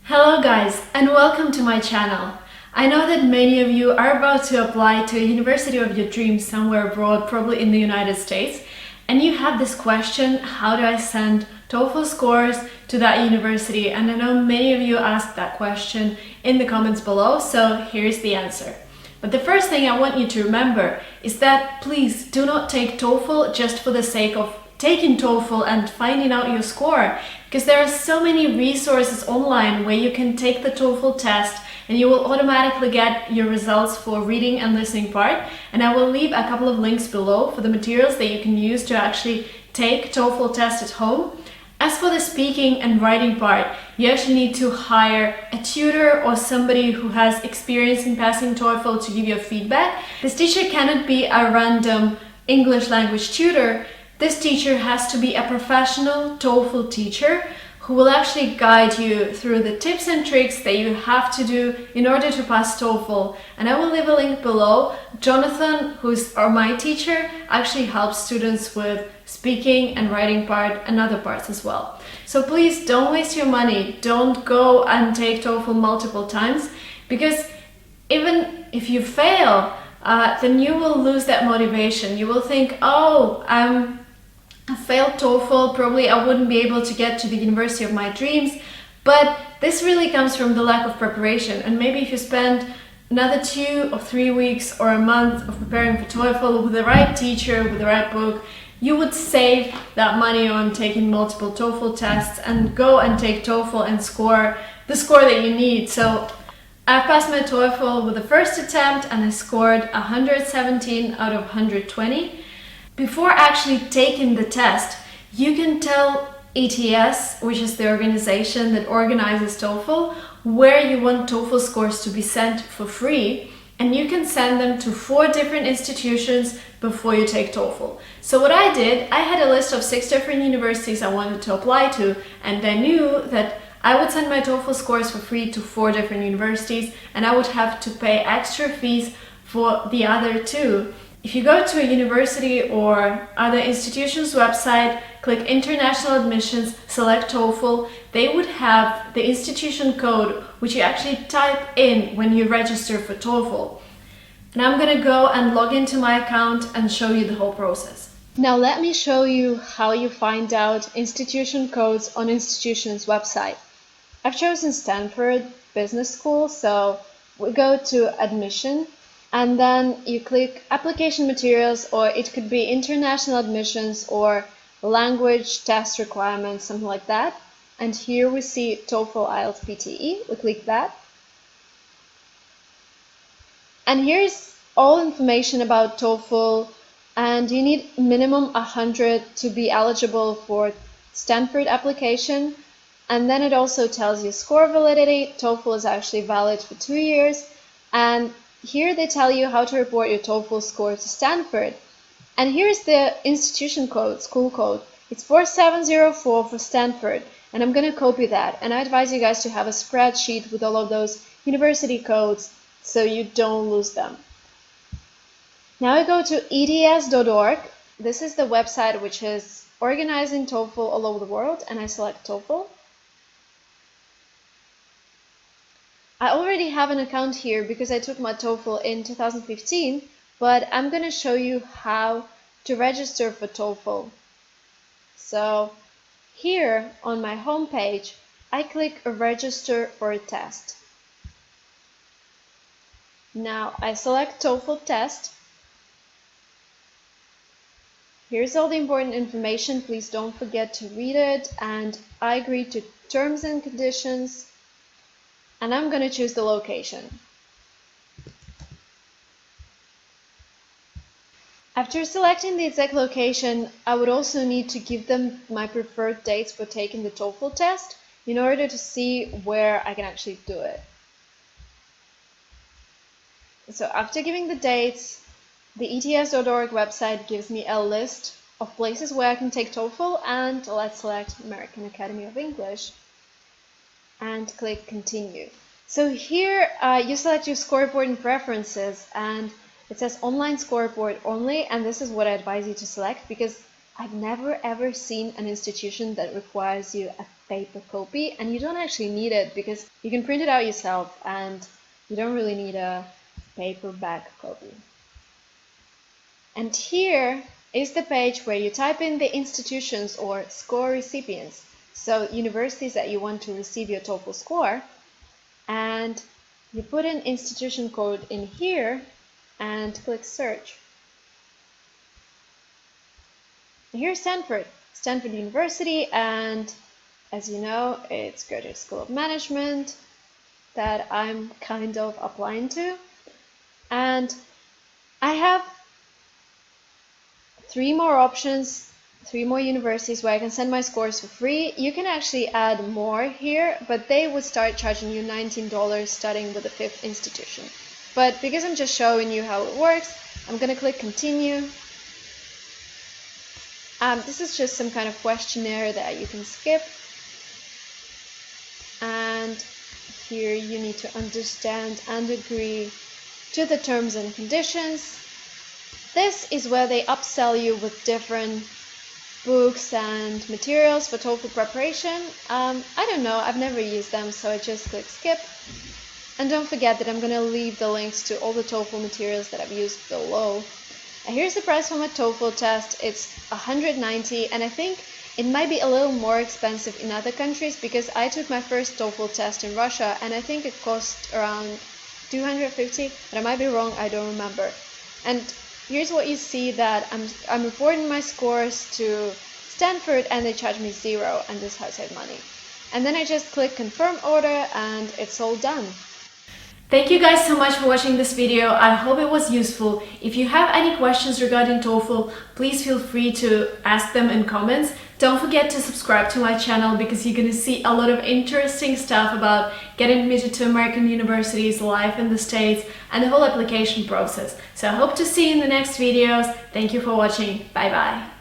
Hello guys, and welcome to my channel. I know that many of you are about to apply to a university of your dreams somewhere abroad, probably in the United States, and you have this question: how do I send TOEFL scores to that university? And I know many of you asked that question in the comments below, so here's the answer. But the first thing I want you to remember is that please do not take TOEFL just for the sake of taking TOEFL and finding out your score, because there are so many resources online where you can take the TOEFL test and you will automatically get your results for reading and listening part. And I will leave a couple of links below for the materials that you can use to actually take TOEFL test at home. As for the speaking and writing part, you actually need to hire a tutor or somebody who has experience in passing TOEFL to give you feedback. This teacher cannot be a random English language tutor. This teacher has to be a professional TOEFL teacher who will actually guide you through the tips and tricks that you have to do in order to pass TOEFL. And I will leave a link below. Jonathan, who's my teacher, actually helps students with speaking and writing part and other parts as well. So please don't waste your money. Don't go and take TOEFL multiple times, because even if you fail, then you will lose that motivation. You will think, oh, I failed TOEFL, probably I wouldn't be able to get to the university of my dreams. But this really comes from the lack of preparation. And maybe if you spend another 2 or 3 weeks or a month of preparing for TOEFL with the right teacher, with the right book, you would save that money on taking multiple TOEFL tests and go and take TOEFL and score the score that you need. So I passed my TOEFL with the first attempt and I scored 117 out of 120. Before actually taking the test, you can tell ETS, which is the organization that organizes TOEFL, where you want TOEFL scores to be sent for free, and you can send them to 4 different institutions before you take TOEFL. So what I did, I had a list of 6 different universities I wanted to apply to, and I knew that I would send my TOEFL scores for free to 4 different universities, and I would have to pay extra fees for the other 2. If you go to a university or other institution's website, click International Admissions, select TOEFL, they would have the institution code, which you actually type in when you register for TOEFL. And I'm going to go and log into my account and show you the whole process. Now let me show you how you find out institution codes on institution's website. I've chosen Stanford Business School, so we go to Admission. And then you click Application Materials, or it could be International Admissions or Language Test Requirements, something like that. And here we see TOEFL IELTS PTE. We click that. And here's all information about TOEFL. And you need minimum 100 to be eligible for Stanford application. And then it also tells you score validity. TOEFL is actually valid for 2 years. And here they tell you how to report your TOEFL score to Stanford. And here's the institution code, school code. It's 4704 for Stanford. And I'm going to copy that. And I advise you guys to have a spreadsheet with all of those university codes so you don't lose them. Now I go to eds.org. This is the website which is organizing TOEFL all over the world. And I select TOEFL. I already have an account here because I took my TOEFL in 2015, but I'm going to show you how to register for TOEFL. So here on my home page, I click Register for a test. Now I select TOEFL test. Here's all the important information. Please don't forget to read it, and I agree to terms and conditions. And I'm going to choose the location. After selecting the exact location, I would also need to give them my preferred dates for taking the TOEFL test in order to see where I can actually do it. So after giving the dates, the ets.org website gives me a list of places where I can take TOEFL, and let's select American Academy of English and click Continue. So here you select your score report and preferences, and it says online score report only, and this is what I advise you to select, because I've never ever seen an institution that requires you a paper copy, and you don't actually need it because you can print it out yourself and you don't really need a paperback copy. And here is the page where you type in the institutions or score recipients, so universities that you want to receive your TOEFL score, and you put an institution code in here and click search. Here's Stanford University, and as you know, it's Graduate School of Management that I'm kind of applying to. And I have 3 more options, 3 more universities where I can send my scores for free. You can actually add more here, but they would start charging you $19 starting with the 5th institution. But because I'm just showing you how it works, I'm going to click continue. This is just some kind of questionnaire that you can skip. And here you need to understand and agree to the terms and conditions. This is where they upsell you with different books and materials for TOEFL preparation. I don't know, I've never used them, so I just click skip. And don't forget that I'm going to leave the links to all the TOEFL materials that I've used below. And here's the price for my Toefl test. It's $190, and I think it might be a little more expensive in other countries because I took my first Toefl test in Russia and I think it cost around $250, but I might be wrong, I don't remember. And here's what you see, that I'm reporting my scores to Stanford and they charge me $0, and this is how I save money. And then I just click confirm order and it's all done. Thank you guys so much for watching this video. I hope it was useful. If you have any questions regarding TOEFL, please feel free to ask them in comments. Don't forget to subscribe to my channel because you're going to see a lot of interesting stuff about getting admitted to American universities, life in the States, and the whole application process. So I hope to see you in the next videos. Thank you for watching. Bye bye.